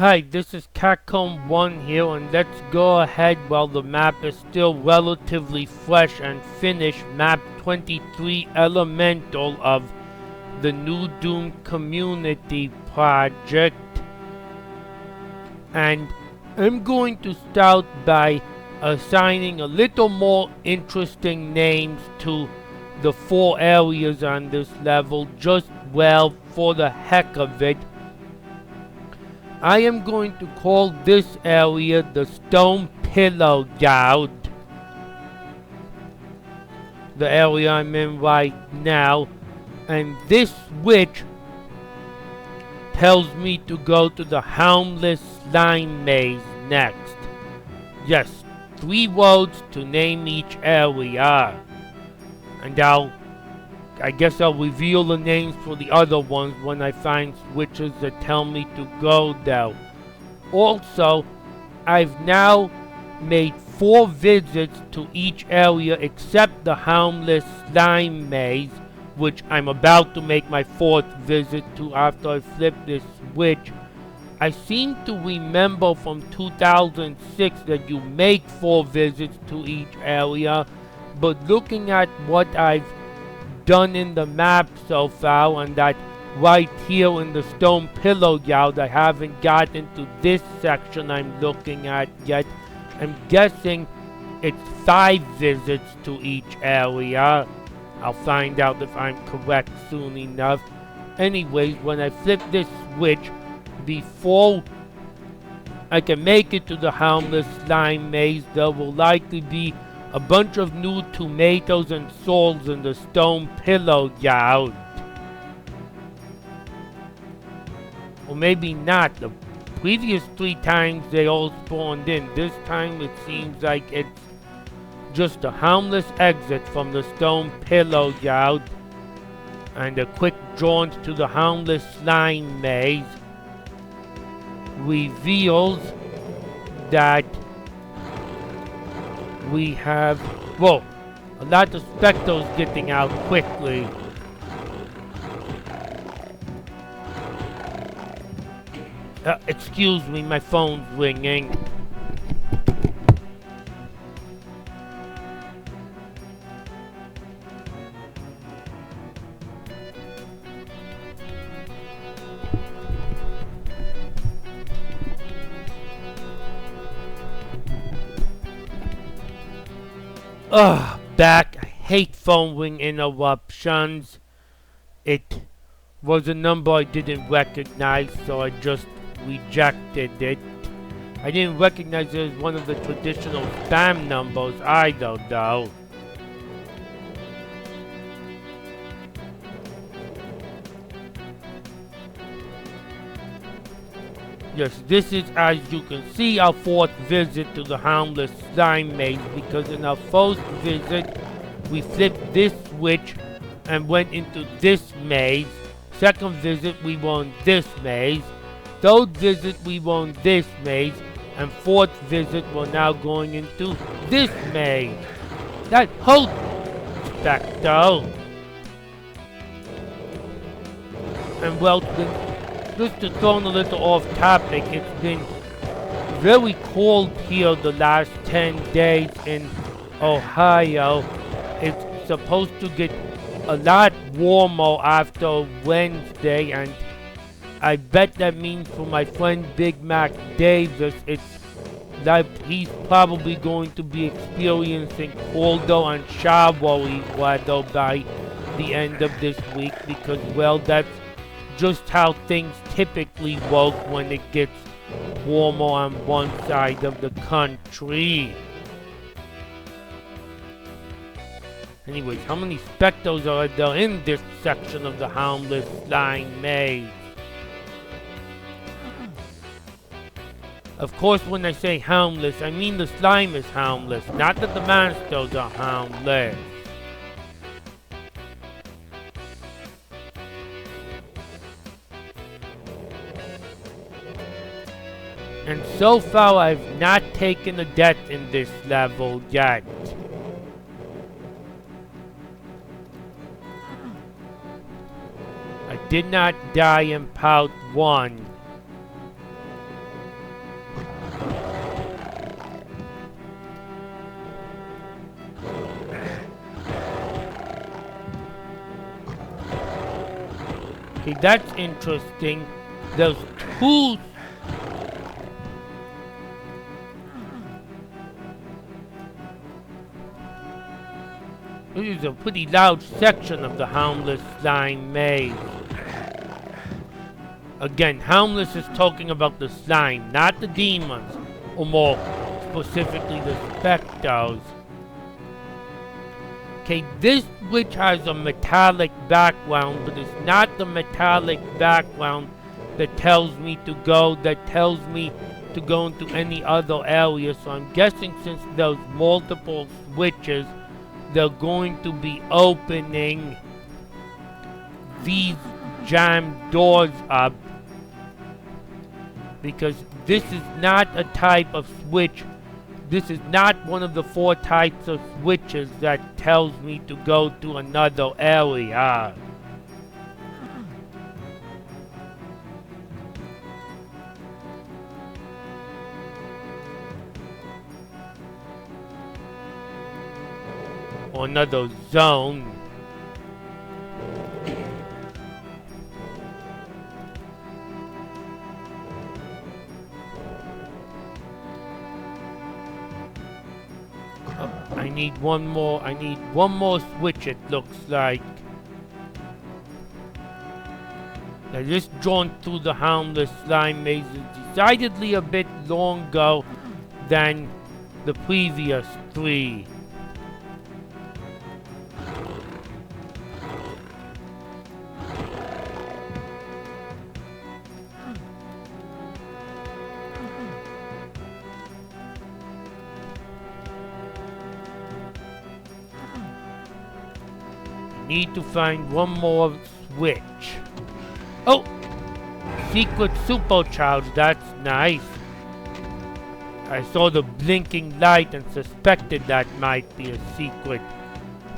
Hi, this is Catcomb1 here, and let's go ahead while the map is still relatively fresh and finish Map 23 Elemental of the New Doom Community Project. And I'm going to start by assigning a little more interesting names to the 4 areas on this level, just well for the heck of it. I am going to call this area the Stone Pillow Yard, the area I'm in right now, and this switch tells me to go to the Homeless Slime Maze next. Yes, 3 roads to name each area, and I guess I'll reveal the names for the other ones when I find switches that tell me to go there. Also, I've now made 4 visits to each area except the Homeless Slime Maze, which I'm about to make my 4th visit to after I flip this switch. I seem to remember from 2006 that you make 4 visits to each area, but looking at what I've done in the map so far, and that right here in the Stone Pillow Yard I haven't gotten to this section I'm looking at yet. I'm guessing it's 5 visits to each area. I'll find out if I'm correct soon enough. Anyways, when I flip this switch, before I can make it to the Homeless Slime Maze, there will likely be a bunch of new tomatoes and souls in the Stone Pillow Yard. Or maybe not. The previous 3 times they all spawned in. This time it seems like it's just a harmless exit from the Stone Pillow Yard and a quick jaunt to the Homeless Slime Maze reveals that we have, whoa, a lot of specters getting out quickly. Excuse me, my phone's ringing. Back. I hate phone ring interruptions. It was a number I didn't recognize, so I just rejected it. I didn't recognize it as one of the traditional spam numbers either, though. Yes, this is, as you can see, our 4th visit to the Homeless Slime Maze, because in our first visit, we flipped this switch and went into this maze. Second visit, we were in this maze. Third visit, we were in this maze. And 4th visit, we're now going into this maze. That whole spectre. And well, just to throw a little off topic, it's been very cold here the last 10 days in Ohio. It's supposed to get a lot warmer after Wednesday, and I bet that means for my friend Big Mac Davis, it's that he's probably going to be experiencing colder and showery weather by the end of this week, because, well, that's just how things typically work when it gets warmer on one side of the country. Anyways, how many specters are there in this section of the Homeless Slime Maze? Of course, when I say harmless, I mean the slime is harmless, not that the monsters are harmless. And so far, I've not taken a death in this level yet. I did not die in part 1. Okay, that's interesting. There's two... This is a pretty large section of the Harmless Slime Maze. Again, Harmless is talking about the slime, not the demons, or more specifically the specters. Okay, this witch has a metallic background, but it's not the metallic background that tells me to go into any other area. So I'm guessing since there's multiple switches, they're going to be opening these jammed doors up, because this is not a type of switch. This is not one of the 4 types of switches that tells me to go to another area. Or another zone. I need one more switch, it looks like. Now this jaunt through the Harmless Slime Maze is decidedly a bit longer than the previous 3. Need to find one more switch. Oh! Secret supercharge, that's nice. I saw the blinking light and suspected that might be a secret.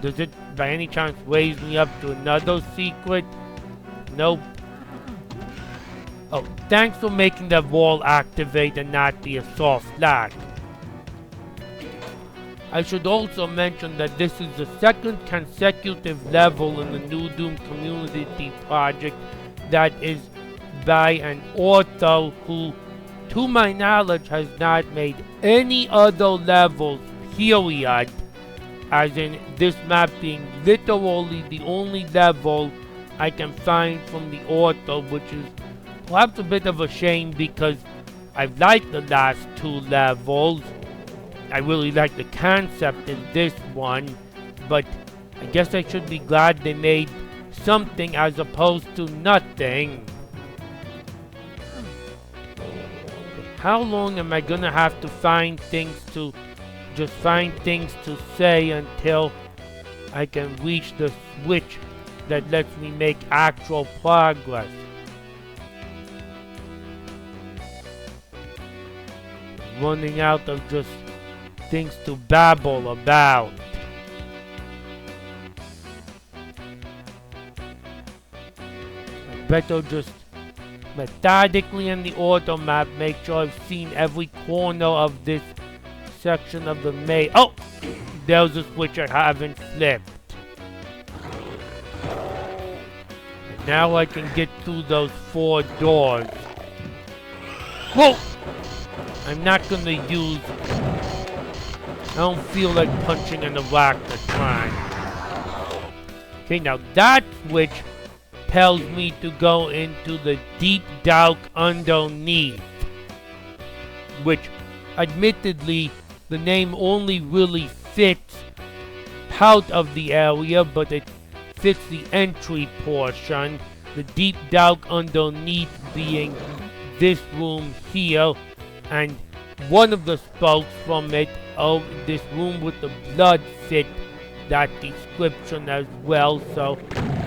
Does it by any chance raise me up to another secret? Nope. Oh, thanks for making that wall activate and not be a soft lock. I should also mention that this is the 2nd consecutive level in the New Doom Community Project that is by an author who, to my knowledge, has not made any other levels, period, as in this map being literally the only level I can find from the author, which is perhaps a bit of a shame because I've liked the last 2 levels. I really like the concept in this one, but I guess I should be glad they made something as opposed to nothing. How long am I gonna have to find things to say until I can reach the switch that lets me make actual progress? Running out of just things to babble about. I better just methodically in the auto map make sure I've seen every corner of this section of the maze. Oh! There's a switch I haven't flipped. And now I can get through those 4 doors. Whoa! I'm not gonna use... I don't feel like punching in the rock this time. Okay, now that switch tells me to go into the deep dark underneath. Which, admittedly, the name only really fits part of the area, but it fits the entry portion. The deep dark underneath being this room here, and one of the spokes from it, oh, this room with the blood, fit that description as well. So,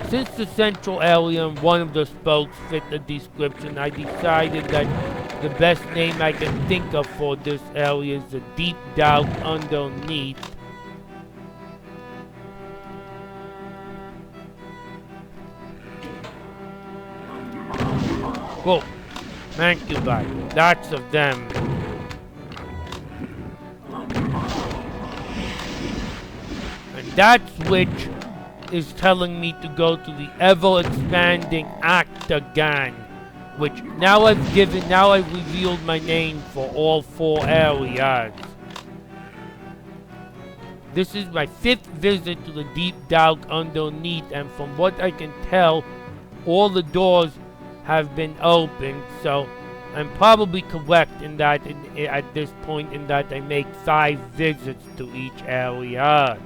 since the central area and one of the spokes fit the description, I decided that the best name I can think of for this area is the deep dark underneath. Whoa, thank you guys, lots of them. And that switch is telling me to go to the ever-expanding octagon, which now I've revealed my name for all 4 areas. This is my 5th visit to the deep dark underneath, and from what I can tell, all the doors have been opened, so I'm probably correct in that at this point in that I make 5 visits to each area.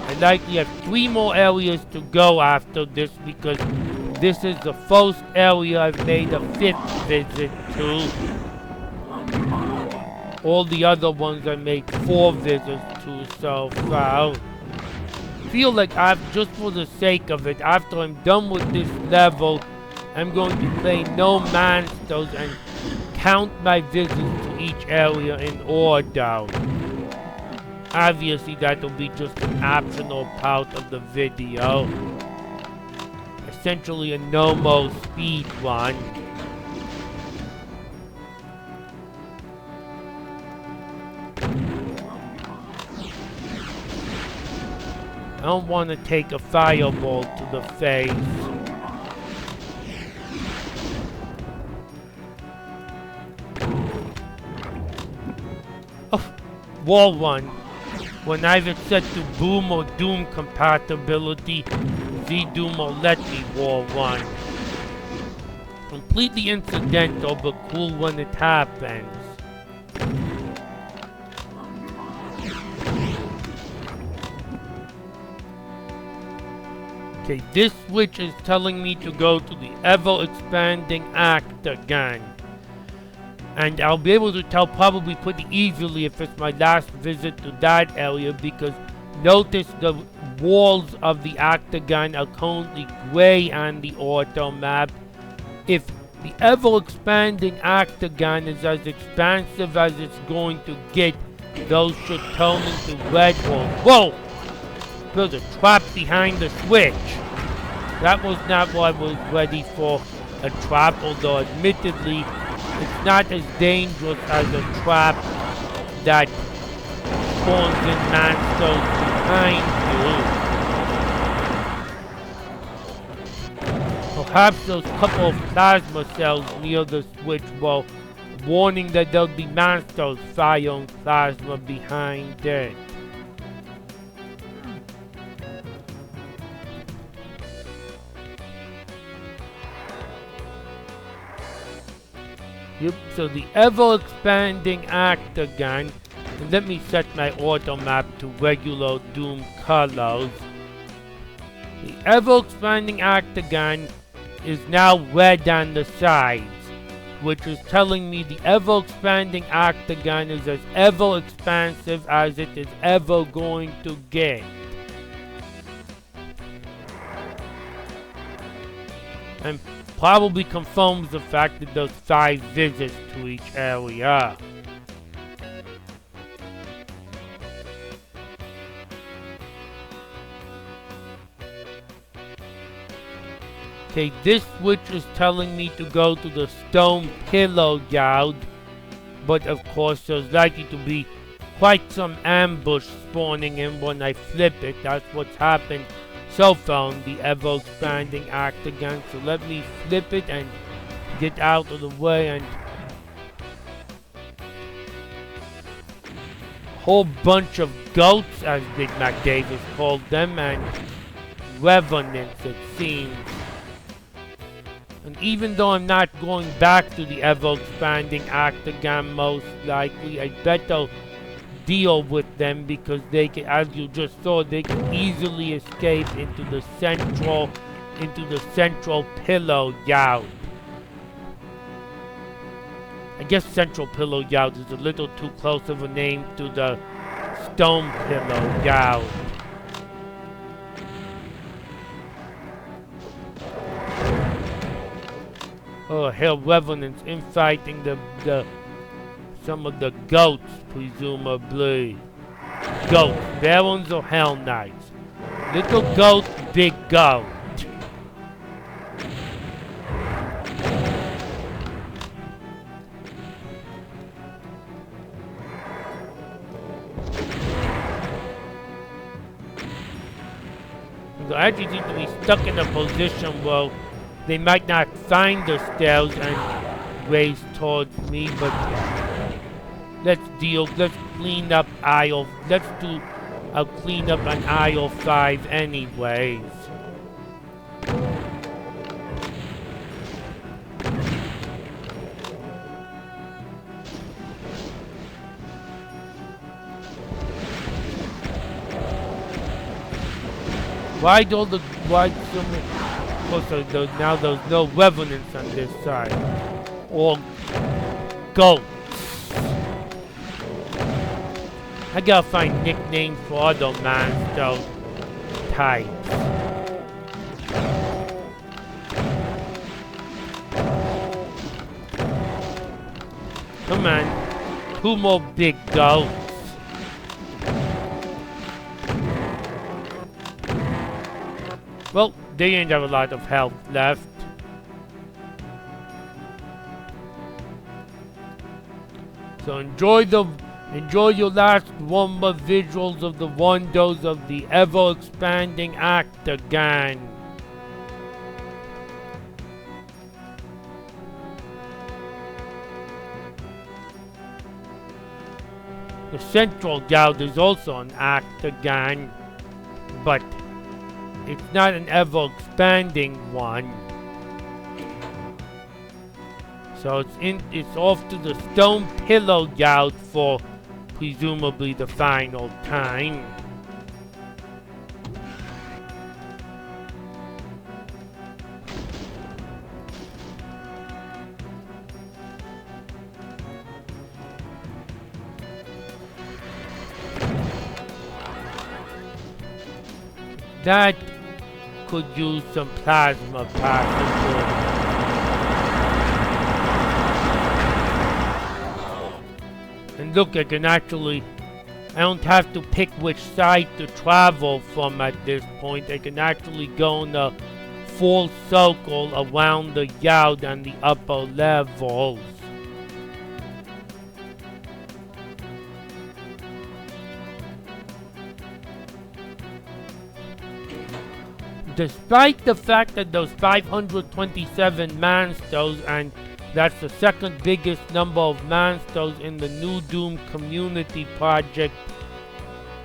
I likely have 3 more areas to go after this because this is the first area I've made a 5th visit to. All the other ones I made 4 visits to so far. Feel like just for the sake of it, after I'm done with this level, I'm going to play no monsters and count my visits to each area in order. Obviously that will be just an optional part of the video. Essentially a nomo speed run. I don't want to take a fireball to the face. Oh, wall run. When I've it set to Boom or Doom compatibility, Z-Doom will let me wall run. Completely incidental, but cool when it happens. Okay, this switch is telling me to go to the ever-expanding octagon. And I'll be able to tell probably pretty easily if it's my last visit to that area because notice the walls of the octagon are currently gray on the auto map. If the ever-expanding octagon is as expansive as it's going to get, those should turn into red walls. Whoa! There's a trap behind the switch. That was not what I was ready for, a trap, although admittedly it's not as dangerous as a trap that spawns in monsters behind you. Perhaps those couple of plasma cells near the switch were warning that there'll be monsters firing plasma behind it. Yep, so the ever-expanding octagon, and let me set my auto map to regular Doom colors. The ever-expanding octagon is now red on the sides, which is telling me the ever-expanding octagon is as ever-expansive as it is ever going to get. And probably confirms the fact that there's 5 visits to each area. Okay, this switch is telling me to go to the stone pillow yard, but of course there's likely to be quite some ambush spawning in when I flip it. That's what's happened so far on the ever-expanding octagon. So let me flip it and get out of the way, and a whole bunch of goats, as Big Mac Davis called them, and revenants it seems. And even though I'm not going back to the ever-expanding octagon most likely, I bet I'll deal with them because they can, as you just saw, they can easily escape into the central pillow yard. I guess central pillow yard is a little too close of a name to the stone pillow yard. Oh hell, revenants infighting some of the goats, presumably. Goats, barons or hell knights. Little goat, big goat. So I actually seem to be stuck in a position where they might not find the stairs and race towards me, but let's clean up aisle, I'll clean up on aisle 5 anyways. Why so many, also now there's no revenants on this side. Or goats. I gotta find nicknames for other monster types. Come on, 2 more big goats. Well, they didn't have a lot of health left. So enjoy your last wonder visuals of the wonders of the ever-expanding octagon. The central guard is also an octagon, but it's not an ever-expanding one. So it's off to the stone pillow gout for presumably the final time. That could use some plasma possibly. And look, I don't have to pick which side to travel from at this point. I can actually go in a full circle around the yard on the upper levels. Despite the fact that there's 527 monsters, and that's the second biggest number of monsters in the New Doom community project,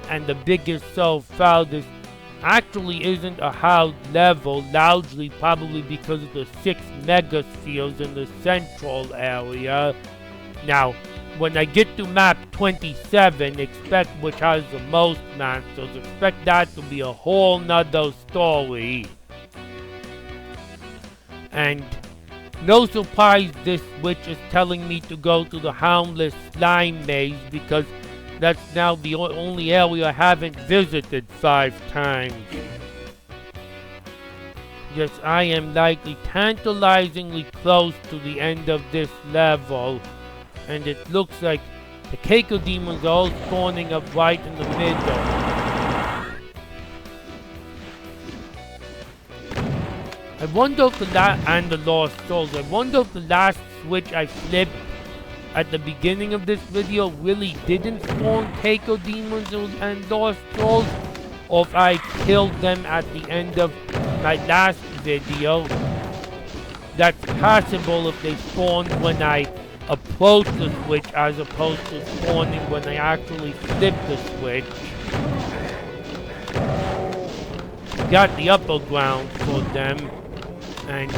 and the biggest so far, this actually isn't a hard level, largely probably because of the 6 megaspheres in the central area. Now, when I get to map 27, which has the most monsters, expect that to be a whole nother story. And no surprise this witch is telling me to go to the Harmless Slime Maze, because that's now the only area I haven't visited 5 times. Yes, I am likely tantalizingly close to the end of this level, and it looks like the Keiko demons are all spawning up right in the middle. I wonder if and the Lost Souls, I wonder if the last switch I flipped at the beginning of this video really didn't spawn Keiko demons and Lost Souls, or if I killed them at the end of my last video. That's possible if they spawned when I approached the switch as opposed to spawning when I actually flipped the switch. Got the upper ground for them, and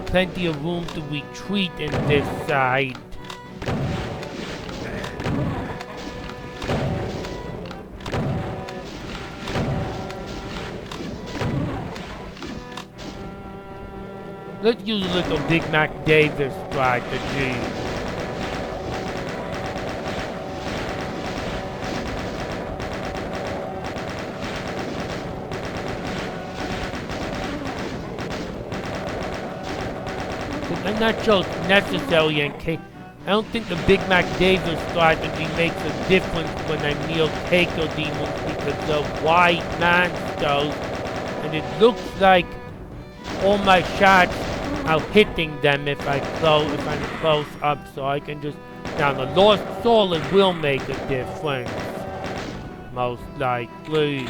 plenty of room to retreat in this side. Let's use a little Big Mac Davis strategy. I'm not sure it's necessary in case. I don't think the Big Mac Davis strategy makes a difference when I meal Keiko demons, because they're white monsters, and it looks like all my shots are hitting them if I'm close up, so I can just. Now the Lost Soul, it will make a difference, most likely.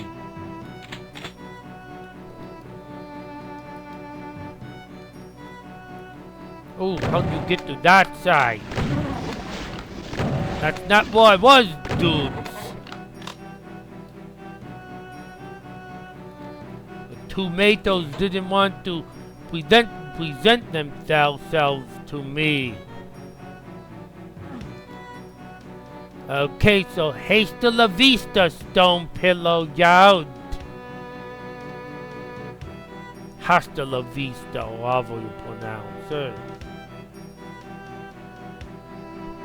Oh, how'd you get to that side? That's not where I was, dudes. The tomatoes didn't want to present themselves to me. Okay, so hasta la vista, stone pillow yard. Hasta la vista, however you pronounce it.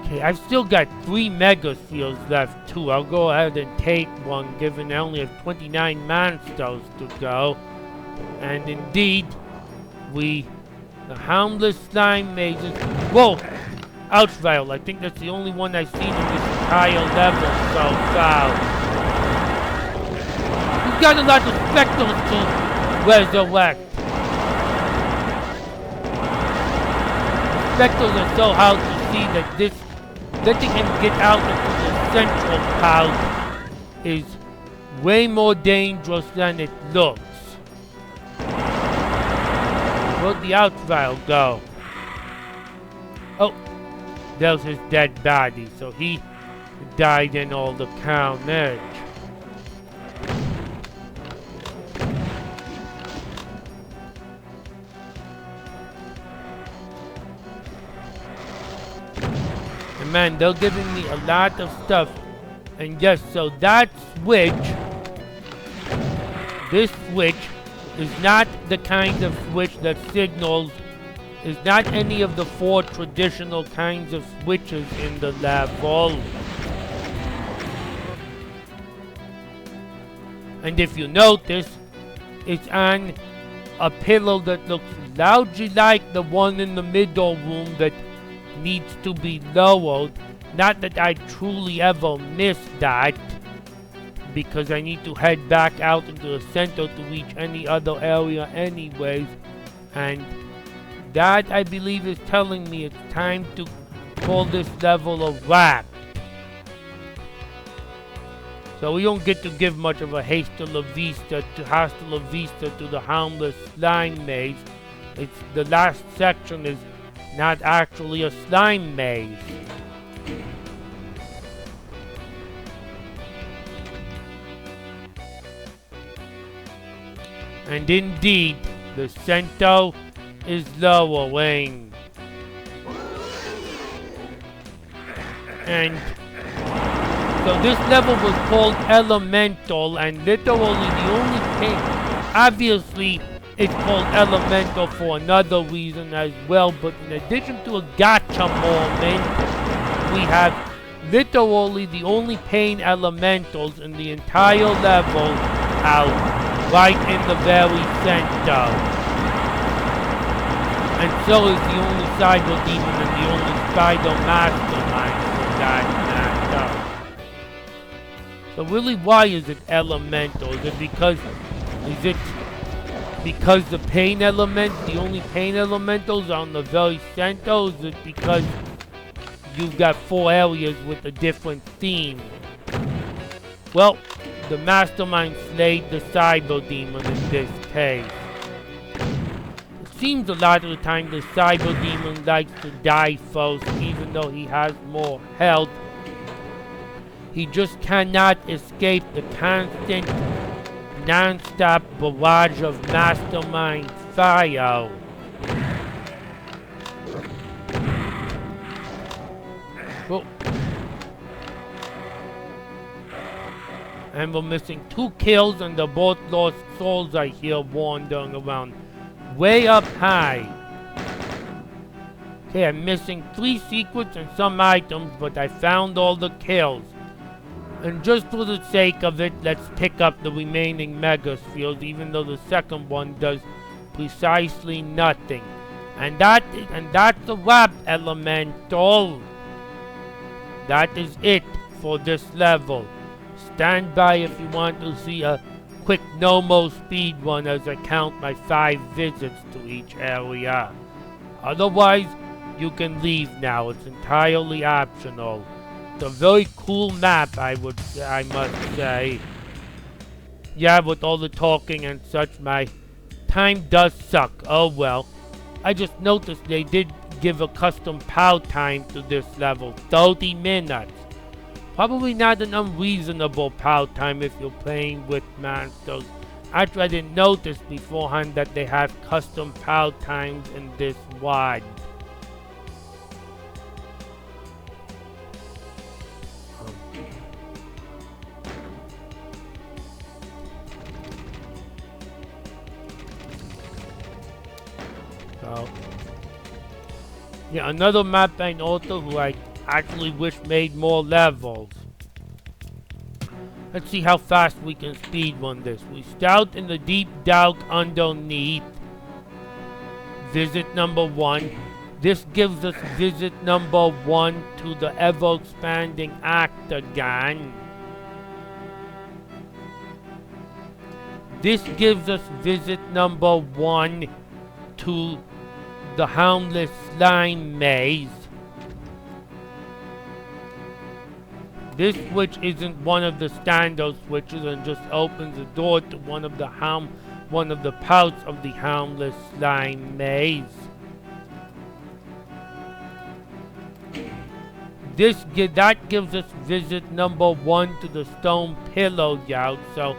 Okay, I've still got 3 mega seals left too. I'll go ahead and take one, given I only have 29 monsters to go. And indeed, the harmless slime mazes. Whoa! Outvale, I think that's the only one I've seen in this entire level so far. We've got a lot of specters to resurrect. Specters are so hard to see that letting him get out into the central part is way more dangerous than it looks. Where'd the outvale go? Oh, there's his dead body, so he died in all the carnage. And man, they're giving me a lot of stuff. And yes, so that switch, this switch, is not the kind of switch that signals, is not any of the 4 traditional kinds of switches in the level. And if you notice, it's on a pillow that looks largely like the one in the middle room that needs to be lowered. Not that I truly ever miss that, because I need to head back out into the center to reach any other area anyways. And that, I believe, is telling me it's time to call this level a wrap. So we don't get to give much of a hasta la vista to the harmless slime maze. It's the last section is not actually a slime maze. And indeed, the center is lowering. And so this level was called Elemental, and literally the only thing, obviously it's called Elemental for another reason as well, but in addition to a gotcha moment, we have literally the only pain elementals in the entire level out right in the very center. And so is the only cyber demon and the only spider mastermind for that matter. So really, why is it elemental? Is it because the pain element, the only pain elementals are on the very center? Is it because you've got 4 areas with a different theme? Well, the mastermind slayed the cyber demon in this case. It seems a lot of the time the cyber demon likes to die first, even though he has more health. He just cannot escape the constant, non-stop barrage of mastermind fire. Oh. And we're missing 2 kills, and the both lost souls I hear wandering around way up high. Okay, I'm missing 3 secrets and some items, but I found all the kills. And just for the sake of it, let's pick up the remaining megaspheres, even though the second one does precisely nothing. And that's the wrap, Elemental. That is it for this level. Stand by if you want to see a quick nomo speed run as I count my 5 visits to each area. Otherwise, you can leave now. It's entirely optional. It's a very cool map, I must say. Yeah, with all the talking and such, my time does suck. Oh well. I just noticed they did give a custom POW time to this level, 30 minutes. Probably not an unreasonable POW time if you're playing with monsters. Actually, I didn't notice beforehand that they have custom POW times in this WOD. So, yeah, another map by an author who I actually wish made more levels. Let's see how fast we can speedrun this. We start in the deep dark underneath. Visit number 1. This gives us visit number 1 to the ever-expanding octagon. This gives us visit number 1 to the Houndless Slime Maze. This switch isn't one of the standard switches and just opens the door to one of the parts of the Houndless Slime Maze. That gives us visit number 1 to the Stone Pillow Yard, so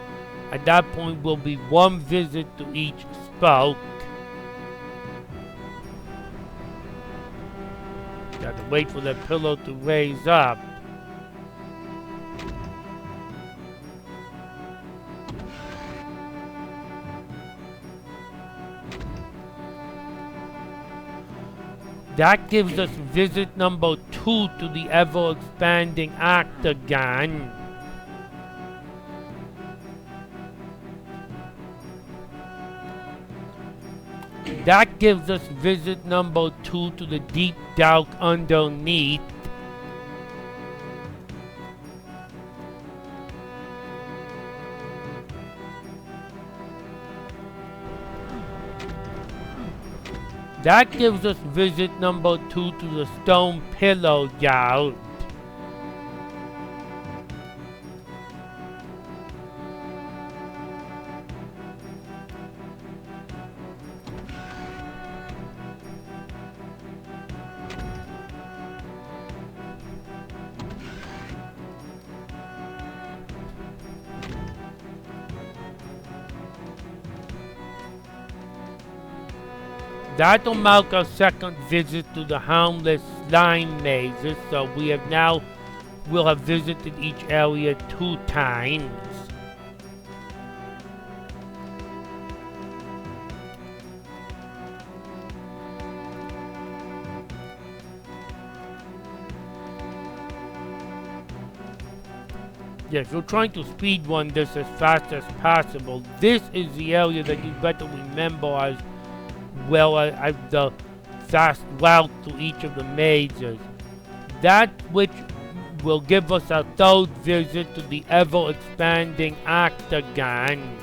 at that point will be 1 visit to each spoke. Got to wait for the pillow to raise up. That gives us visit number 2 to the ever-expanding octagon. That gives us visit number 2 to the deep dark underneath. That gives us visit number 2 to the Stone Pillow Yard. That'll mark our second visit to the Houndless Slime Mazes, so we'll have visited each area 2 times. Yeah, if you're trying to speedrun this as fast as possible, this is the area that you better remember as well as the fast route to each of the mazes. That which will give us our 3rd visit to the ever-expanding octagon.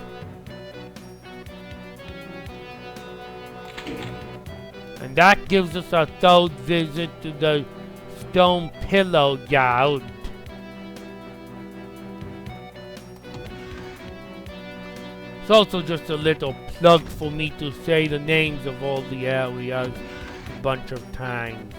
And that gives us our 3rd visit to the Stone Pillow Yard. It's also just a little plug for me to say the names of all the areas a bunch of times.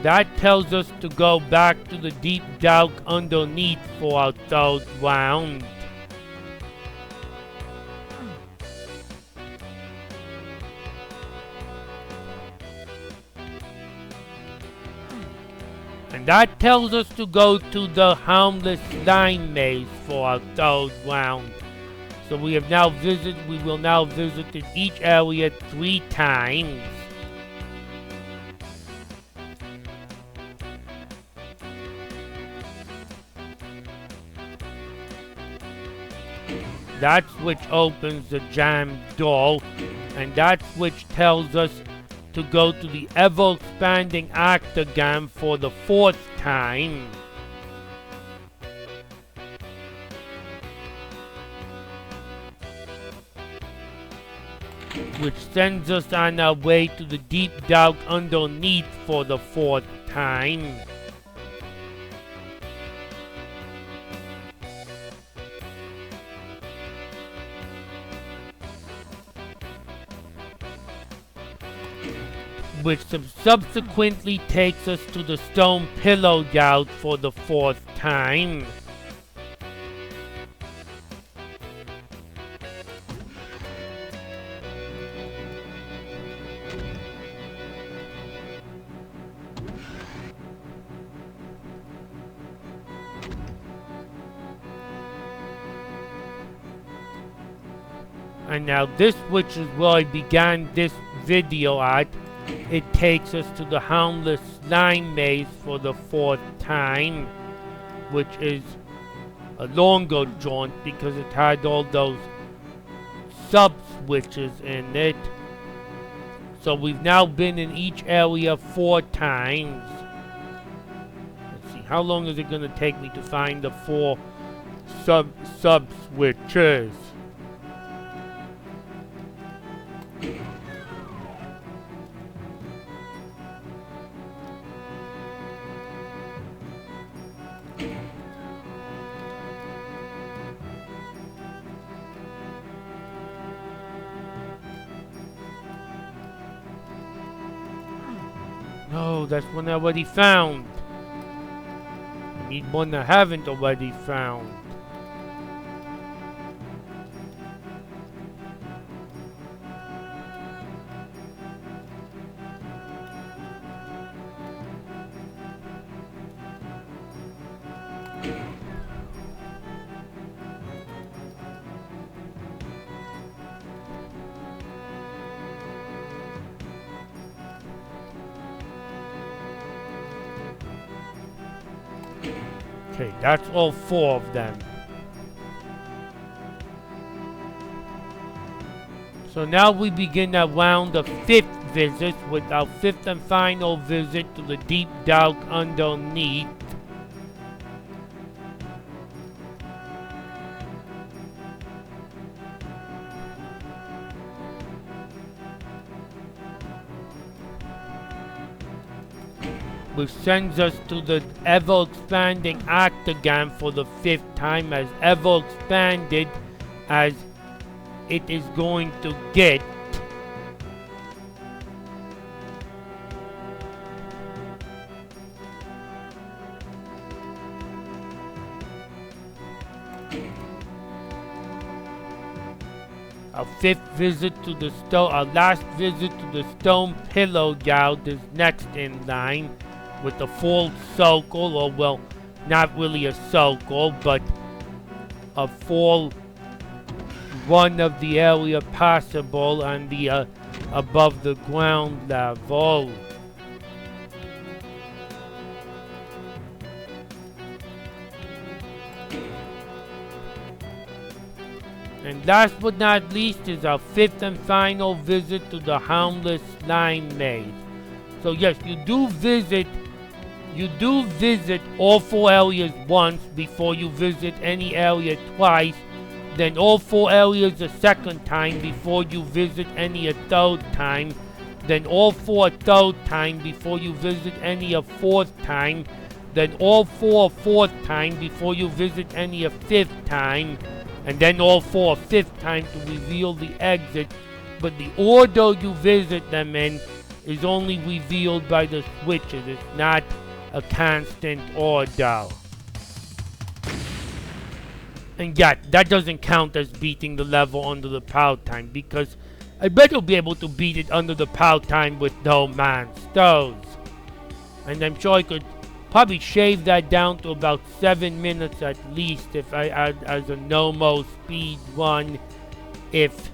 That tells us to go back to the deep dark underneath for our 3rd round. And that tells us to go to the Houndless Slime Maze for our 3rd round. So we will now visit each area 3 times. That switch opens the jammed door, and that switch tells us to go to the ever-expanding octagon for the 4th time. Which sends us on our way to the deep dark underneath for the 4th time. which subsequently takes us to the stone pillow gout for the 4th time. And now this, which is where I began this video at, it takes us to the Houndless Slime Maze for the 4th time, which is a longer jaunt because it had all those sub-switches in it. So we've now been in each area 4 times. Let's see, how long is it going to take me to find the 4 sub-switches? No, that's one I already found. I need one I haven't already found. Okay, that's all 4 of them. So now we begin around the 5th visit with our 5th and final visit to the deep dark underneath. Which sends us to the ever-expanding octagon for the 5th time, as ever-expanded as it is going to get. Our 5th visit to the our last visit to the stone pillow gout is next in line, with a full circle, or well, not really a circle, but a full run of the area possible on the above the ground level. And last but not least is our 5th and final visit to the Houndless Slime Maze. So yes, you do visit all 4 areas once before you visit any area twice, then all 4 areas a second time before you visit any a 3rd time, then all 4 a 3rd time before you visit any a 4th time, then all 4 a 4th time before you visit any a 5th time, and then all 4 a 5th time to reveal the exit. But the order you visit them in is only revealed by the switches. It's not a constant order. And yeah, that doesn't count as beating the level under the power time, because I bet you'll be able to beat it under the power time with no monsters. And I'm sure I could probably shave that down to about 7 minutes at least if I add as a nomo speed run, if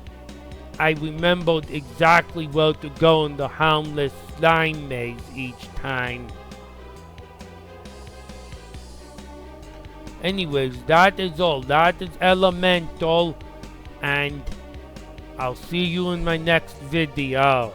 I remembered exactly where to go in the Houndless Slime Maze each time. Anyways, that is all. That is Elemental, and I'll see you in my next video.